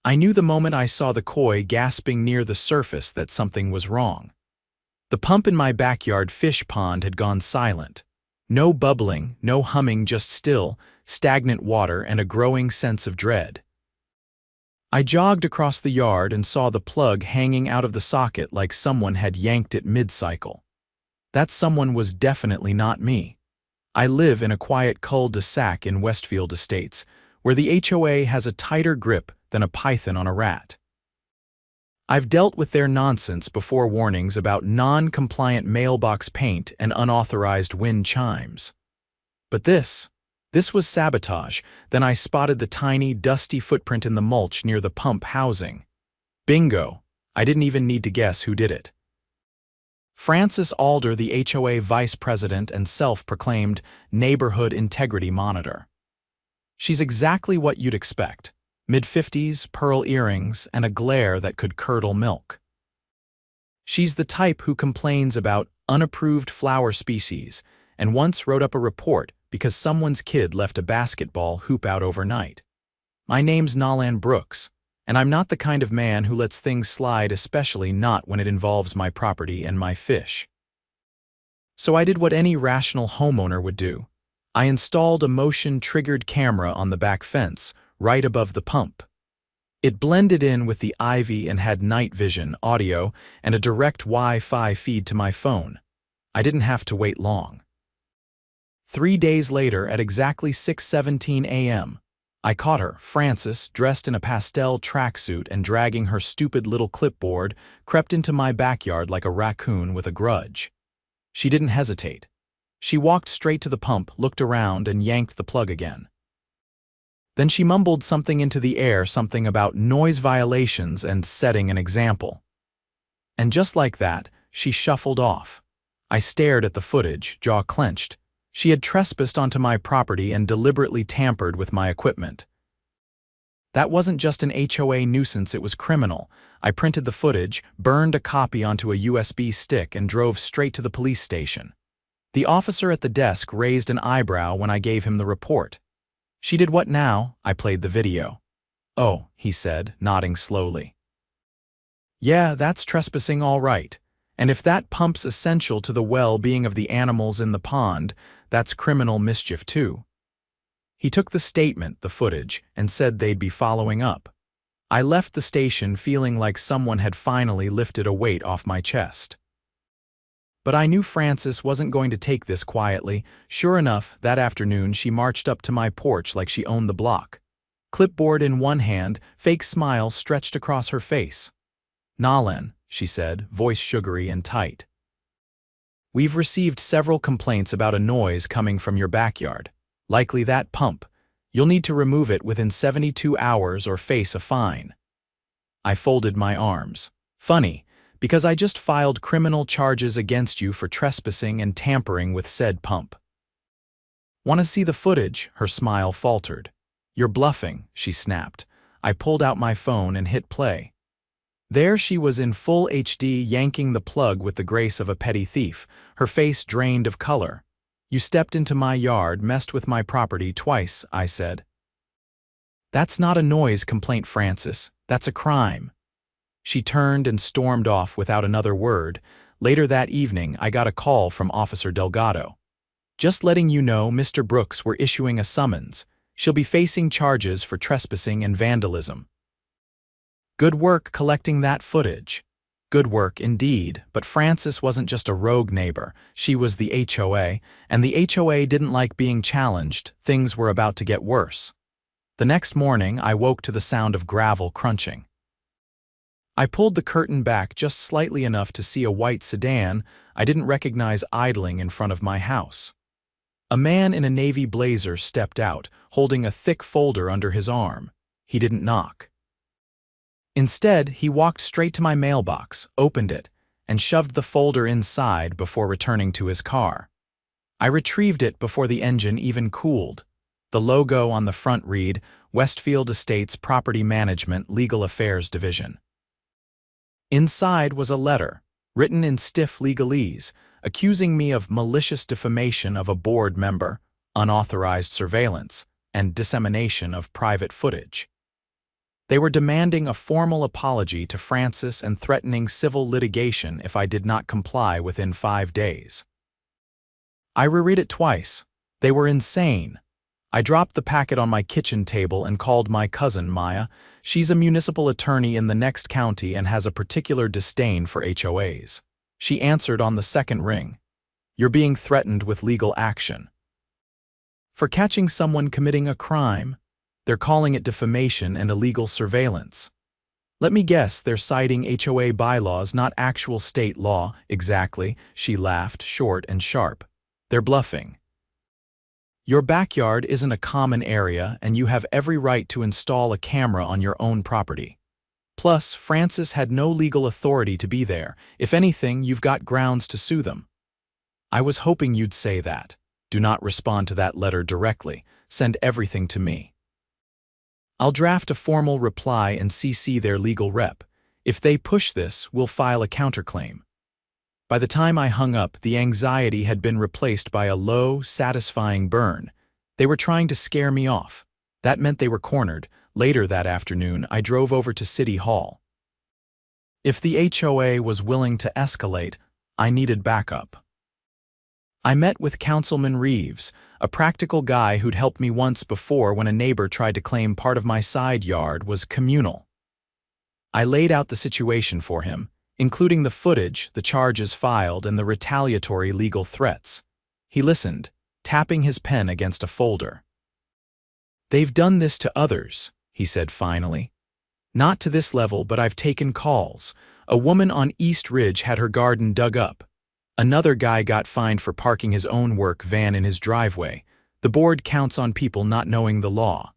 I knew the moment I saw the koi gasping near the surface that something was wrong. The pump in my backyard fish pond had gone silent. No bubbling, no humming, just still, stagnant water and a growing sense of dread. I jogged across the yard and saw the plug hanging out of the socket like someone had yanked it mid-cycle. That someone was definitely not me. I live in a quiet cul-de-sac in Westfield Estates, where the HOA has a tighter grip than a python on a rat. I've dealt with their nonsense before, warnings about non-compliant mailbox paint and unauthorized wind chimes. But this was sabotage. Then I spotted the tiny, dusty footprint in the mulch near the pump housing. Bingo! I didn't even need to guess who did it. Frances Alder, the HOA vice president and self-proclaimed neighborhood integrity monitor. She's exactly what you'd expect. Mid-50s, pearl earrings, and a glare that could curdle milk. She's the type who complains about unapproved flower species and once wrote up a report because someone's kid left a basketball hoop out overnight. My name's Nolan Brooks, and I'm not the kind of man who lets things slide, especially not when it involves my property and my fish. So I did what any rational homeowner would do. I installed a motion-triggered camera on the back fence, right above the pump. It blended in with the ivy and had night vision, audio, and a direct Wi-Fi feed to my phone. I didn't have to wait long. 3 days later, at exactly 6:17 a.m., I caught her, Frances, dressed in a pastel tracksuit and dragging her stupid little clipboard, crept into my backyard like a raccoon with a grudge. She didn't hesitate. She walked straight to the pump, looked around, and yanked the plug again. Then she mumbled something into the air, something about noise violations and setting an example. And just like that, she shuffled off. I stared at the footage, jaw clenched. She had trespassed onto my property and deliberately tampered with my equipment. That wasn't just an HOA nuisance, it was criminal. I printed the footage, burned a copy onto a USB stick, and drove straight to the police station. The officer at the desk raised an eyebrow when I gave him the report. "She did what now?" I played the video. "Oh," he said, nodding slowly. "Yeah, that's trespassing all right. And if that pump's essential to the well-being of the animals in the pond, that's criminal mischief too." He took the statement, the footage, and said they'd be following up. I left the station feeling like someone had finally lifted a weight off my chest. But I knew Frances wasn't going to take this quietly. Sure enough, that afternoon she marched up to my porch like she owned the block. Clipboard in one hand, fake smile stretched across her face. "Nolan," she said, voice sugary and tight. "We've received several complaints about a noise coming from your backyard. Likely that pump. You'll need to remove it within 72 hours or face a fine." I folded my arms. "Funny, because I just filed criminal charges against you for trespassing and tampering with said pump." "Want to see the footage?" Her smile faltered. "You're bluffing," she snapped. I pulled out my phone and hit play. There she was in full HD, yanking the plug with the grace of a petty thief, her face drained of color. "You stepped into my yard, messed with my property twice," I said. "That's not a noise complaint, Frances. That's a crime." She turned and stormed off without another word. Later that evening, I got a call from Officer Delgado. "Just letting you know, Mr. Brooks, we're issuing a summons. She'll be facing charges for trespassing and vandalism." Good work collecting that footage. Good work indeed, but Frances wasn't just a rogue neighbor. She was the HOA, and the HOA didn't like being challenged. Things were about to get worse. The next morning, I woke to the sound of gravel crunching. I pulled the curtain back just slightly enough to see a white sedan I didn't recognize idling in front of my house. A man in a navy blazer stepped out, holding a thick folder under his arm. He didn't knock. Instead, he walked straight to my mailbox, opened it, and shoved the folder inside before returning to his car. I retrieved it before the engine even cooled. The logo on the front read, Westfield Estates Property Management Legal Affairs Division. Inside was a letter, written in stiff legalese, accusing me of malicious defamation of a board member, unauthorized surveillance, and dissemination of private footage. They were demanding a formal apology to Francis and threatening civil litigation if I did not comply within 5 days. I reread it twice. They were insane. I dropped the packet on my kitchen table and called my cousin, Maya. She's a municipal attorney in the next county and has a particular disdain for HOAs. She answered on the second ring. "You're being threatened with legal action." "For catching someone committing a crime? They're calling it defamation and illegal surveillance." "Let me guess, they're citing HOA bylaws, not actual state law." "Exactly," she laughed, short and sharp. "They're bluffing. Your backyard isn't a common area, and you have every right to install a camera on your own property. Plus, Francis had no legal authority to be there. If anything, you've got grounds to sue them." "I was hoping you'd say that. Do not respond to that letter directly. Send everything to me. I'll draft a formal reply and CC their legal rep. If they push this, we'll file a counterclaim." By the time I hung up, the anxiety had been replaced by a low, satisfying burn. They were trying to scare me off. That meant they were cornered. Later that afternoon, I drove over to City Hall. If the HOA was willing to escalate, I needed backup. I met with Councilman Reeves, a practical guy who'd helped me once before when a neighbor tried to claim part of my side yard was communal. I laid out the situation for him, including the footage, the charges filed, and the retaliatory legal threats. He listened, tapping his pen against a folder. "They've done this to others," he said finally. "Not to this level, but I've taken calls. A woman on East Ridge had her garden dug up. Another guy got fined for parking his own work van in his driveway. The board counts on people not knowing the law.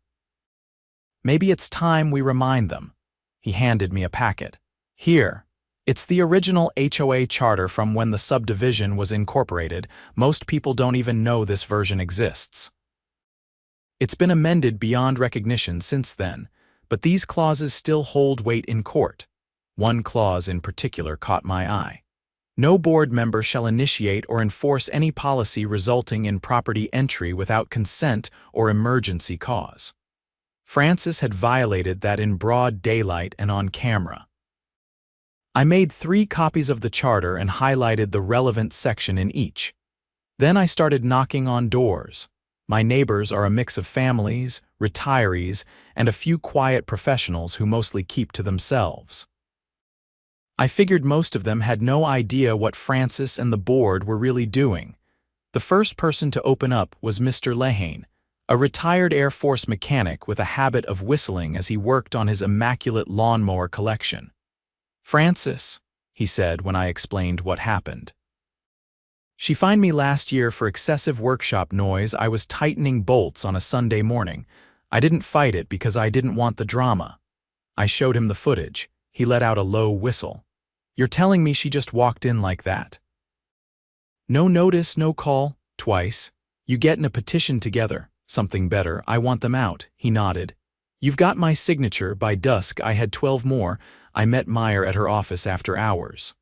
Maybe it's time we remind them." He handed me a packet. "Here. It's the original HOA charter from when the subdivision was incorporated. Most people don't even know this version exists. It's been amended beyond recognition since then, but these clauses still hold weight in court. One clause in particular caught my eye. No board member shall initiate or enforce any policy resulting in property entry without consent or emergency cause." Francis had violated that in broad daylight and on camera. I made 3 copies of the charter and highlighted the relevant section in each. Then I started knocking on doors. My neighbors are a mix of families, retirees, and a few quiet professionals who mostly keep to themselves. I figured most of them had no idea what Francis and the board were really doing. The first person to open up was Mr. Lehane, a retired Air Force mechanic with a habit of whistling as he worked on his immaculate lawnmower collection. "Francis," he said when I explained what happened. "She fined me last year for excessive workshop noise. I was tightening bolts on a Sunday morning. I didn't fight it because I didn't want the drama." I showed him the footage. He let out a low whistle. "You're telling me she just walked in like that?" "No notice, no call, twice. You getting a petition together, something better. I want them out." He nodded. "You've got my signature. By dusk, I had 12 more. I met Meyer at her office after hours."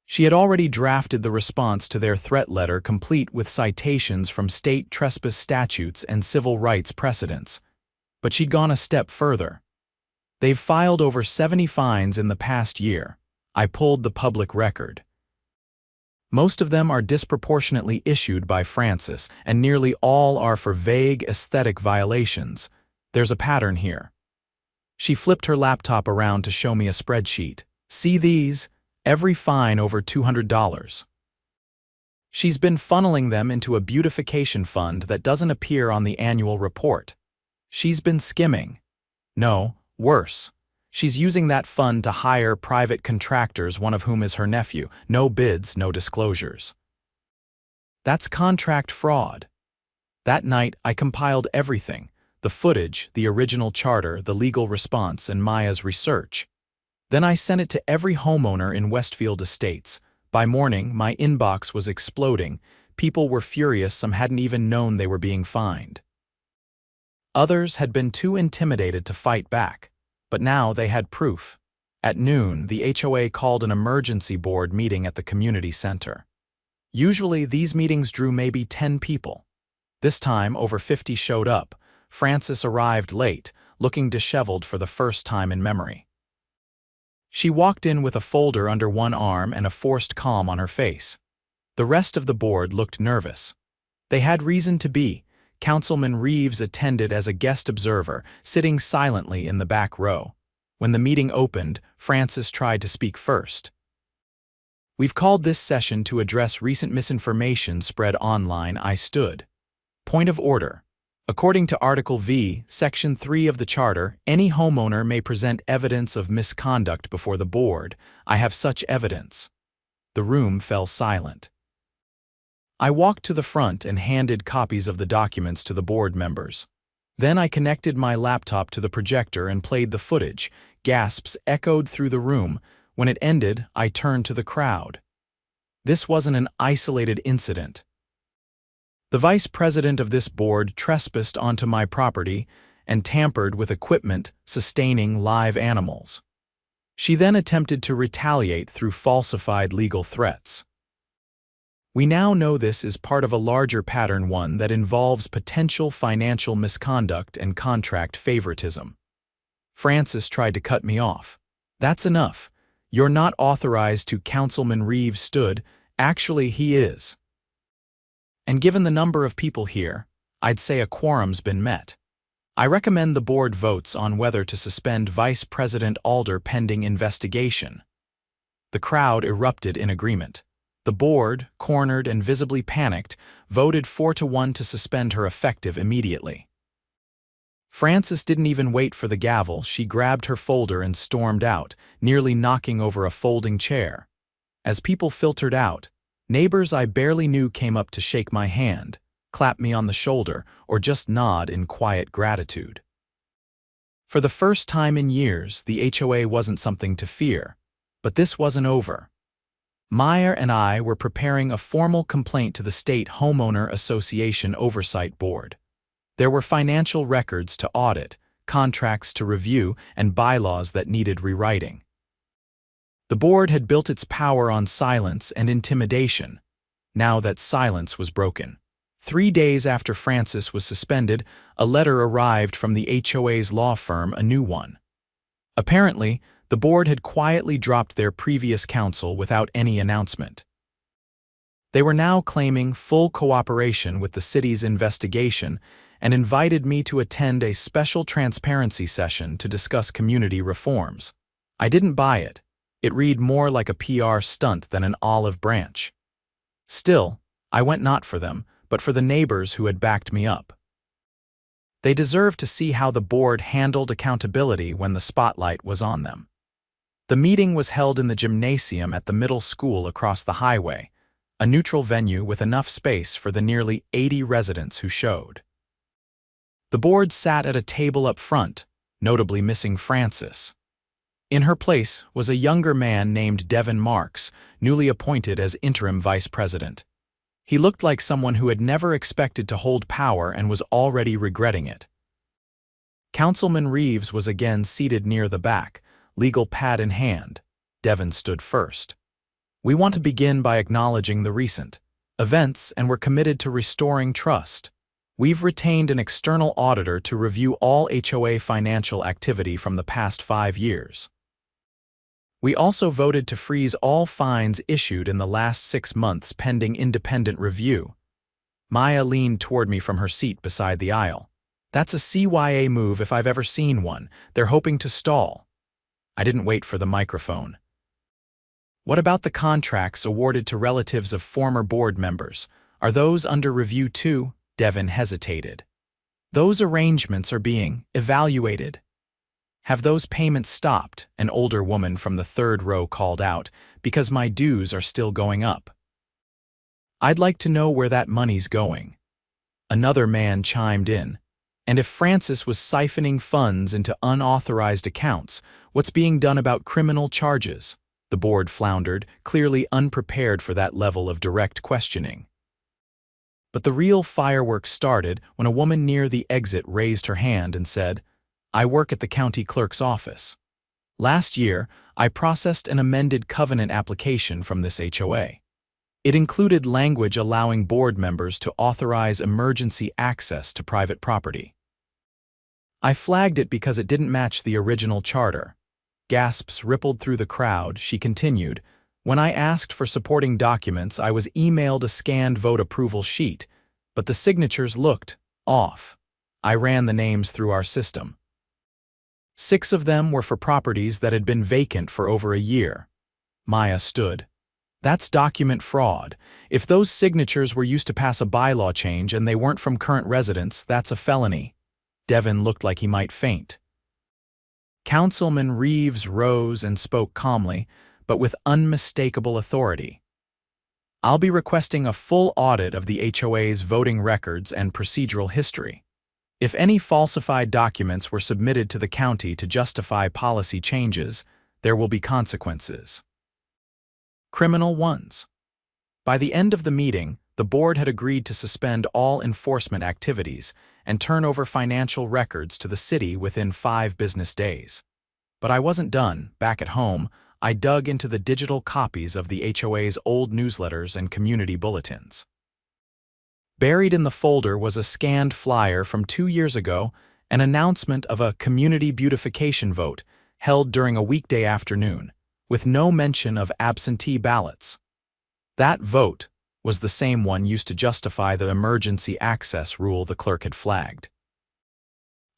She had already drafted the response to their threat letter, complete with citations from state trespass statutes and civil rights precedents. But she'd gone a step further. "They've filed over 70 fines in the past year." I pulled the public record. "Most of them are disproportionately issued by Francis, and nearly all are for vague aesthetic violations. There's a pattern here." She flipped her laptop around to show me a spreadsheet. "See these? Every fine over $200. She's been funneling them into a beautification fund that doesn't appear on the annual report. She's been skimming. No, worse. She's using that fund to hire private contractors, one of whom is her nephew. No bids, no disclosures. That's contract fraud." That night, I compiled everything: the footage, the original charter, the legal response, and Maya's research. Then I sent it to every homeowner in Westfield Estates. By morning, my inbox was exploding. People were furious, some hadn't even known they were being fined. Others had been too intimidated to fight back, but now they had proof. At noon, the HOA called an emergency board meeting at the community center. Usually, these meetings drew maybe 10 people. This time, over 50 showed up. Francis arrived late, looking disheveled for the first time in memory. She walked in with a folder under one arm and a forced calm on her face. The rest of the board looked nervous. They had reason to be. Councilman Reeves attended as a guest observer, sitting silently in the back row. When the meeting opened, Francis tried to speak first. "We've called this session to address recent misinformation spread online," I stood. "Point of order. According to Article V, Section 3 of the Charter, any homeowner may present evidence of misconduct before the board. I have such evidence." The room fell silent. I walked to the front and handed copies of the documents to the board members. Then I connected my laptop to the projector and played the footage. Gasps echoed through the room. When it ended, I turned to the crowd. This wasn't an isolated incident. The vice president of this board trespassed onto my property and tampered with equipment sustaining live animals. She then attempted to retaliate through falsified legal threats. We now know this is part of a larger pattern, one that involves potential financial misconduct and contract favoritism. Francis tried to cut me off. "That's enough. You're not authorized to." Councilman Reeves stood. "Actually, he is. And given the number of people here, I'd say a quorum's been met. I recommend the board votes on whether to suspend Vice President Alder pending investigation." The crowd erupted in agreement. The board, cornered and visibly panicked, voted 4-1 to suspend her effective immediately. Francis didn't even wait for the gavel. She grabbed her folder and stormed out, nearly knocking over a folding chair. As people filtered out, neighbors I barely knew came up to shake my hand, clap me on the shoulder, or just nod in quiet gratitude. For the first time in years, the HOA wasn't something to fear. But this wasn't over. Meyer and I were preparing a formal complaint to the State Homeowner Association Oversight Board. There were financial records to audit, contracts to review, and bylaws that needed rewriting. The board had built its power on silence and intimidation. Now that silence was broken. 3 days after Francis was suspended, a letter arrived from the HOA's law firm, a new one. Apparently, the board had quietly dropped their previous counsel without any announcement. They were now claiming full cooperation with the city's investigation and invited me to attend a special transparency session to discuss community reforms. I didn't buy it. It read more like a PR stunt than an olive branch. Still, I went not for them, but for the neighbors who had backed me up. They deserved to see how the board handled accountability when the spotlight was on them. The meeting was held in the gymnasium at the middle school across the highway, a neutral venue with enough space for the nearly 80 residents who showed. The board sat at a table up front, notably missing Francis. In her place was a younger man named Devin Marks, newly appointed as interim vice president. He looked like someone who had never expected to hold power and was already regretting it. Councilman Reeves was again seated near the back, legal pad in hand. Devin stood first. "We want to begin by acknowledging the recent events, and we're committed to restoring trust. We've retained an external auditor to review all HOA financial activity from the past 5 years. We also voted to freeze all fines issued in the last 6 months pending independent review." Maya leaned toward me from her seat beside the aisle. "That's a CYA move if I've ever seen one. They're hoping to stall." I didn't wait for the microphone. "What about the contracts awarded to relatives of former board members? Are those under review too?" Devin hesitated. "Those arrangements are being evaluated." "Have those payments stopped?" an older woman from the third row called out, "because my dues are still going up." "I'd like to know where that money's going." Another man chimed in. "And if Francis was siphoning funds into unauthorized accounts, what's being done about criminal charges?" The board floundered, clearly unprepared for that level of direct questioning. But the real fireworks started when a woman near the exit raised her hand and said, "I work at the county clerk's office. Last year, I processed an amended covenant application from this HOA. It included language allowing board members to authorize emergency access to private property. I flagged it because it didn't match the original charter. Gasps rippled through the crowd. She continued, "When I asked for supporting documents, I was emailed a scanned vote approval sheet, but the signatures looked off. I ran the names through our system. 6 of them were for properties that had been vacant for over a year." Maya stood. "That's document fraud. If those signatures were used to pass a bylaw change and they weren't from current residents, that's a felony." Devin looked like he might faint. Councilman Reeves rose and spoke calmly, but with unmistakable authority. "I'll be requesting a full audit of the HOA's voting records and procedural history. If any falsified documents were submitted to the county to justify policy changes, there will be consequences. Criminal ones." By the end of the meeting, the board had agreed to suspend all enforcement activities and turn over financial records to the city within 5 business days. But I wasn't done. Back at home, I dug into the digital copies of the HOA's old newsletters and community bulletins. Buried in the folder was a scanned flyer from 2 years ago, an announcement of a community beautification vote held during a weekday afternoon, with no mention of absentee ballots. That vote was the same one used to justify the emergency access rule the clerk had flagged.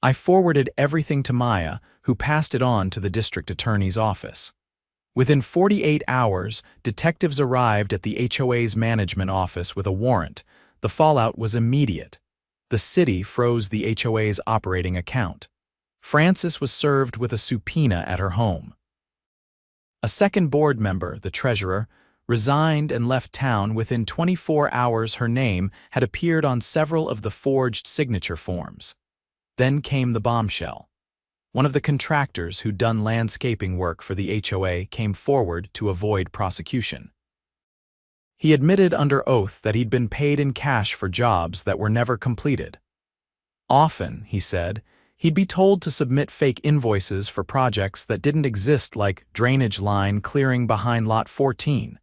I forwarded everything to Maya, who passed it on to the district attorney's office. Within 48 hours, detectives arrived at the HOA's management office with a warrant. The fallout was immediate. The city froze the HOA's operating account. Frances was served with a subpoena at her home. A second board member, the treasurer, resigned and left town within 24 hours. Her name had appeared on several of the forged signature forms. Then came the bombshell. One of the contractors who'd done landscaping work for the HOA came forward to avoid prosecution. He admitted under oath that he'd been paid in cash for jobs that were never completed. Often, he said, he'd be told to submit fake invoices for projects that didn't exist, like drainage line clearing behind Lot 14,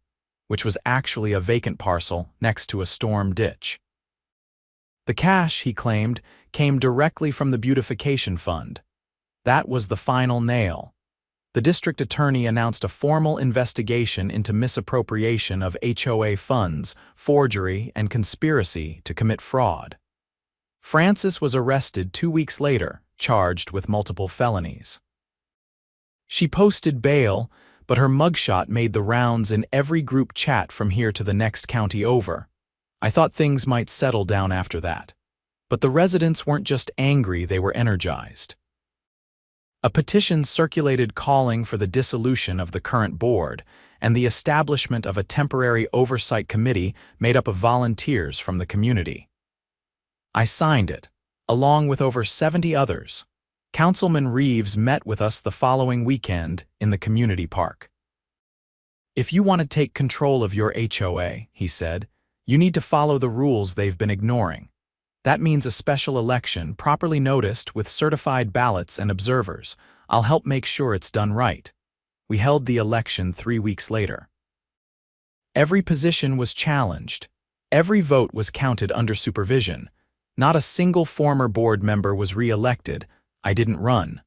which was actually a vacant parcel next to a storm ditch. The cash, he claimed, came directly from the beautification fund. That was the final nail. The district attorney announced a formal investigation into misappropriation of HOA funds, forgery, and conspiracy to commit fraud. Frances was arrested 2 weeks later, charged with multiple felonies. She posted bail, but her mugshot made the rounds in every group chat from here to the next county over. I thought things might settle down after that. But the residents weren't just angry, they were energized. A petition circulated calling for the dissolution of the current board and the establishment of a temporary oversight committee made up of volunteers from the community. I signed it, along with over 70 others. Councilman Reeves met with us the following weekend in the community park. "If you want to take control of your HOA," he said, "you need to follow the rules they've been ignoring. That means a special election, properly noticed, with certified ballots and observers. I'll help make sure it's done right." We held the election 3 weeks later. Every position was challenged. Every vote was counted under supervision. Not a single former board member was re-elected. I didn't run.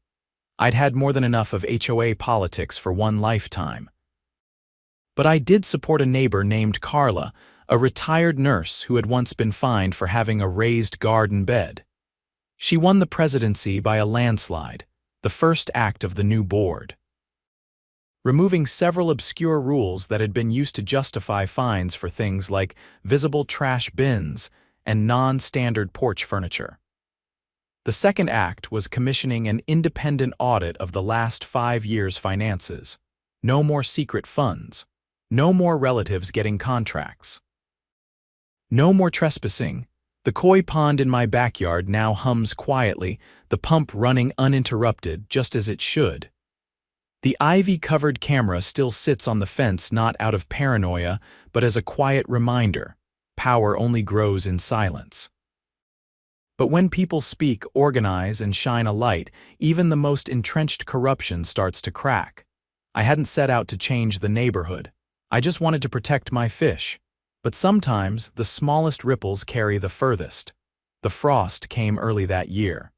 I'd had more than enough of HOA politics for one lifetime. But I did support a neighbor named Carla, a retired nurse who had once been fined for having a raised garden bed. She won the presidency by a landslide, the first act of the new board. Removing several obscure rules that had been used to justify fines for things like visible trash bins and non-standard porch furniture. The second act was commissioning an independent audit of the last 5 years' finances. No more secret funds. No more relatives getting contracts. No more trespassing. The koi pond in my backyard now hums quietly, the pump running uninterrupted, just as it should. The ivy-covered camera still sits on the fence, not out of paranoia, but as a quiet reminder. Power only grows in silence. But when people speak, organize, and shine a light, even the most entrenched corruption starts to crack. I hadn't set out to change the neighborhood. I just wanted to protect my fish. But sometimes the smallest ripples carry the furthest. The frost came early that year.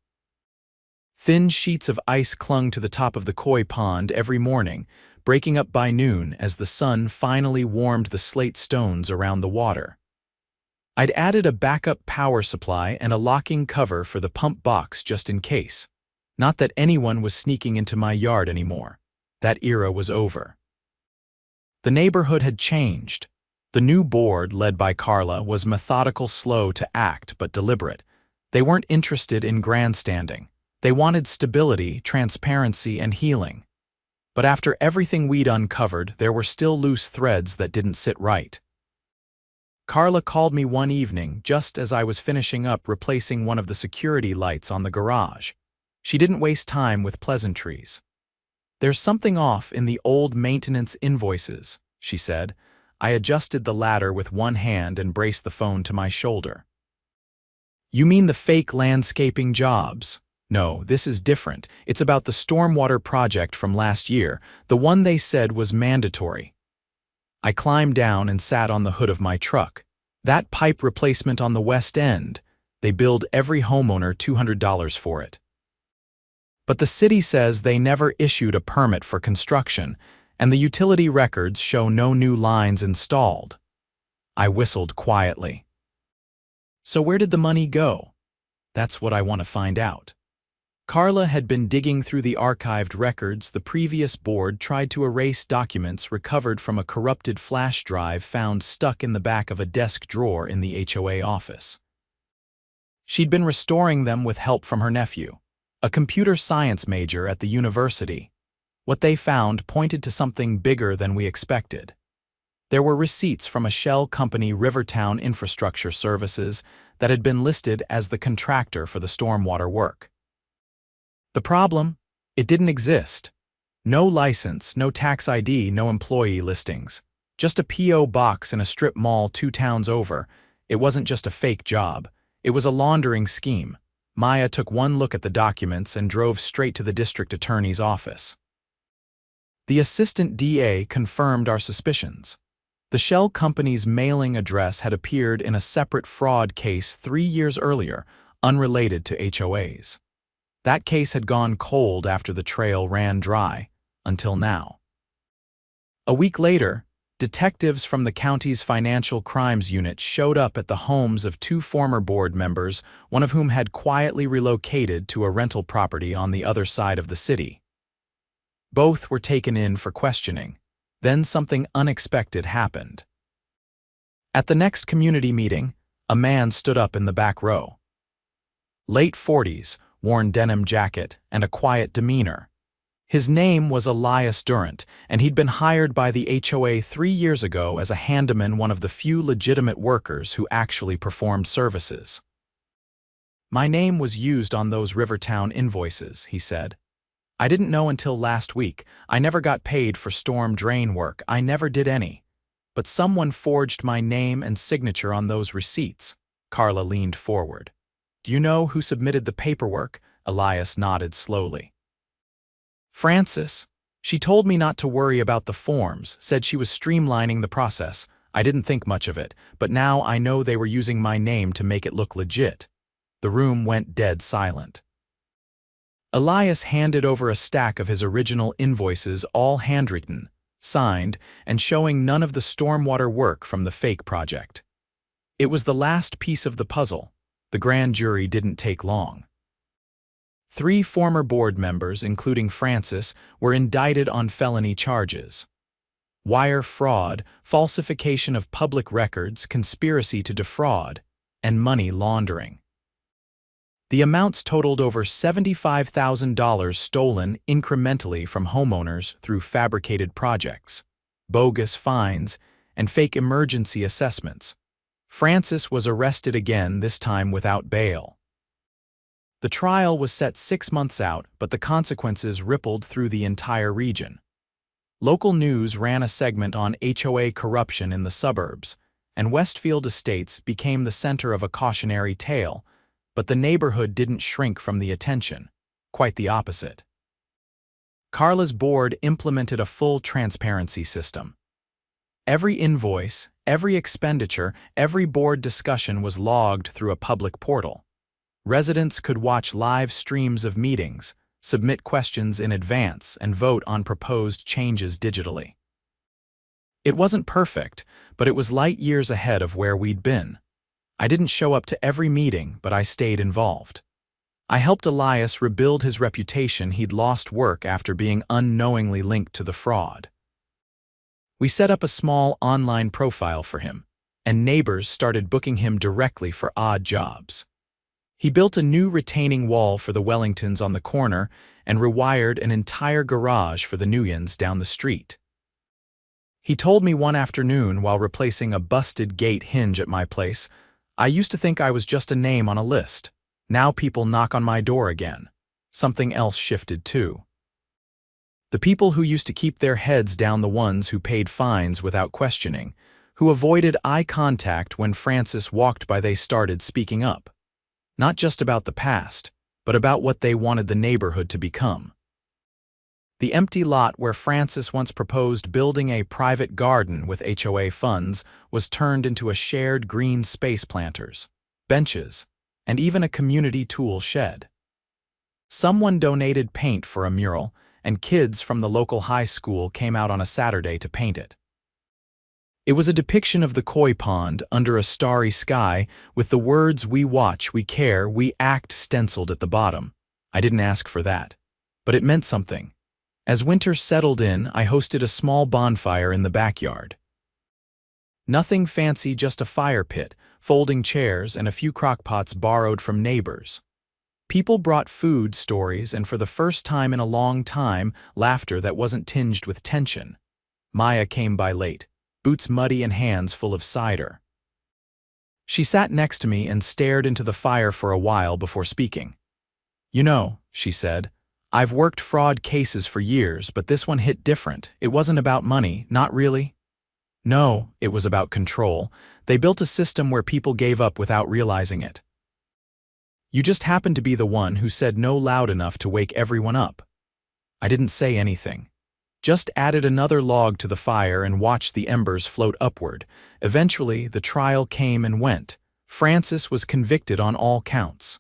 Thin sheets of ice clung to the top of the koi pond every morning, breaking up by noon as the sun finally warmed the slate stones around the water. I'd added a backup power supply and a locking cover for the pump box just in case. Not that anyone was sneaking into my yard anymore. That era was over. The neighborhood had changed. The new board, led by Carla, was methodical, slow to act, but deliberate. They weren't interested in grandstanding. They wanted stability, transparency, and healing. But after everything we'd uncovered, there were still loose threads that didn't sit right. Carla called me one evening just as I was finishing up replacing one of the security lights on the garage. She didn't waste time with pleasantries. "There's something off in the old maintenance invoices," she said. I adjusted the ladder with one hand and braced the phone to my shoulder. "You mean the fake landscaping jobs?" "No, this is different. It's about the stormwater project from last year, the one they said was mandatory." I climbed down and sat on the hood of my truck. "That pipe replacement on the west end, they billed every homeowner $200 for it. But the city says they never issued a permit for construction, and the utility records show no new lines installed." I whistled quietly. "So where did the money go?" "That's what I want to find out." Carla had been digging through the archived records. The previous board tried to erase documents recovered from a corrupted flash drive found stuck in the back of a desk drawer in the HOA office. She'd been restoring them with help from her nephew, a computer science major at the university. What they found pointed to something bigger than we expected. There were receipts from a shell company, Rivertown Infrastructure Services, that had been listed as the contractor for the stormwater work. The problem? It didn't exist. No license, no tax ID, no employee listings. Just a P.O. box in a strip mall 2 towns over. It wasn't just a fake job. It was a laundering scheme. Maya took one look at the documents and drove straight to the district attorney's office. The assistant DA confirmed our suspicions. The shell company's mailing address had appeared in a separate fraud case 3 years earlier, unrelated to HOAs. That case had gone cold after the trail ran dry, until now. A week later, detectives from the county's financial crimes unit showed up at the homes of 2 former board members, one of whom had quietly relocated to a rental property on the other side of the city. Both were taken in for questioning. Then something unexpected happened. At the next community meeting, a man stood up in the back row. Late 40s, worn denim jacket, and a quiet demeanor. His name was Elias Durant, and he'd been hired by the HOA 3 years ago as a handyman, one of the few legitimate workers who actually performed services. "My name was used on those Rivertown invoices," he said. "I didn't know until last week. I never got paid for storm drain work. I never did any. But someone forged my name and signature on those receipts." Carla leaned forward. "Do you know who submitted the paperwork?" Elias nodded slowly. "Frances. She told me not to worry about the forms, said she was streamlining the process. I didn't think much of it, but now I know they were using my name to make it look legit." The room went dead silent. Elias handed over a stack of his original invoices, all handwritten, signed, and showing none of the stormwater work from the fake project. It was the last piece of the puzzle. The grand jury didn't take long. 3 former board members, including Francis, were indicted on felony charges: wire fraud, falsification of public records, conspiracy to defraud, and money laundering. The amounts totaled over $75,000 stolen incrementally from homeowners through fabricated projects, bogus fines, and fake emergency assessments. Francis was arrested again, this time without bail. The trial was set 6 months out, but the consequences rippled through the entire region. Local news ran a segment on HOA corruption in the suburbs, and Westfield Estates became the center of a cautionary tale, but the neighborhood didn't shrink from the attention. Quite the opposite. Carla's board implemented a full transparency system. Every invoice, every expenditure, every board discussion was logged through a public portal. Residents could watch live streams of meetings, submit questions in advance, and vote on proposed changes digitally. It wasn't perfect, but it was light years ahead of where we'd been. I didn't show up to every meeting, but I stayed involved. I helped Elias rebuild his reputation. He'd lost work after being unknowingly linked to the fraud. We set up a small online profile for him, and neighbors started booking him directly for odd jobs. He built a new retaining wall for the Wellingtons on the corner and rewired an entire garage for the Nguyens down the street. He told me one afternoon while replacing a busted gate hinge at my place, "I used to think I was just a name on a list. Now people knock on my door again." Something else shifted too. The people who used to keep their heads down, the ones who paid fines without questioning, who avoided eye contact when Francis walked by, they started speaking up. Not just about the past, but about what they wanted the neighborhood to become. The empty lot where Francis once proposed building a private garden with HOA funds was turned into a shared green space, planters, benches, and even a community tool shed. Someone donated paint for a mural, and kids from the local high school came out on a Saturday to paint it. It was a depiction of the koi pond under a starry sky with the words "We watch, we care, we act" stenciled at the bottom. I didn't ask for that, but it meant something. As winter settled in, I hosted a small bonfire in the backyard. Nothing fancy, just a fire pit, folding chairs, and a few crockpots borrowed from neighbors. People brought food, stories, and for the first time in a long time, laughter that wasn't tinged with tension. Maya came by late, boots muddy and hands full of cider. She sat next to me and stared into the fire for a while before speaking. "You know," she said, "I've worked fraud cases for years, but this one hit different. It wasn't about money, not really. No, it was about control. They built a system where people gave up without realizing it. You just happened to be the one who said no loud enough to wake everyone up." I didn't say anything. Just added another log to the fire and watched the embers float upward. Eventually, the trial came and went. Francis was convicted on all counts.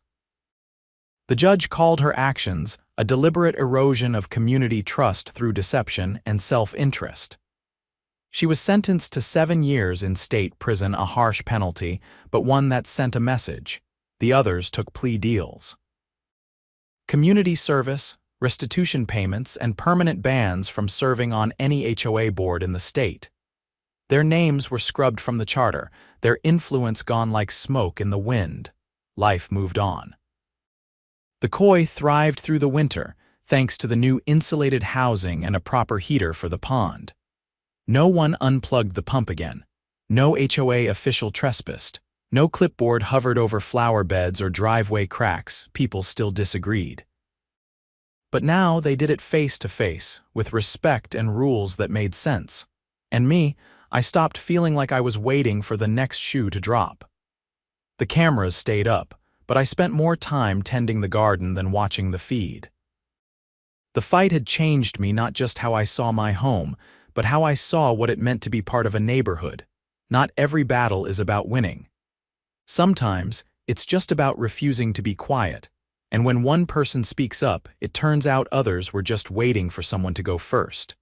The judge called her actions a deliberate erosion of community trust through deception and self-interest. She was sentenced to 7 years in state prison, a harsh penalty, but one that sent a message. The others took plea deals. Community service, restitution payments, and permanent bans from serving on any HOA board in the state. Their names were scrubbed from the charter, their influence gone like smoke in the wind. Life moved on. The koi thrived through the winter, thanks to the new insulated housing and a proper heater for the pond. No one unplugged the pump again. No HOA official trespassed. No clipboard hovered over flower beds or driveway cracks. People still disagreed. But now they did it face to face, with respect and rules that made sense. And me, I stopped feeling like I was waiting for the next shoe to drop. The cameras stayed up, but I spent more time tending the garden than watching the feed. The fight had changed me, not just how I saw my home, but how I saw what it meant to be part of a neighborhood. Not every battle is about winning. Sometimes, it's just about refusing to be quiet, and when one person speaks up, it turns out others were just waiting for someone to go first.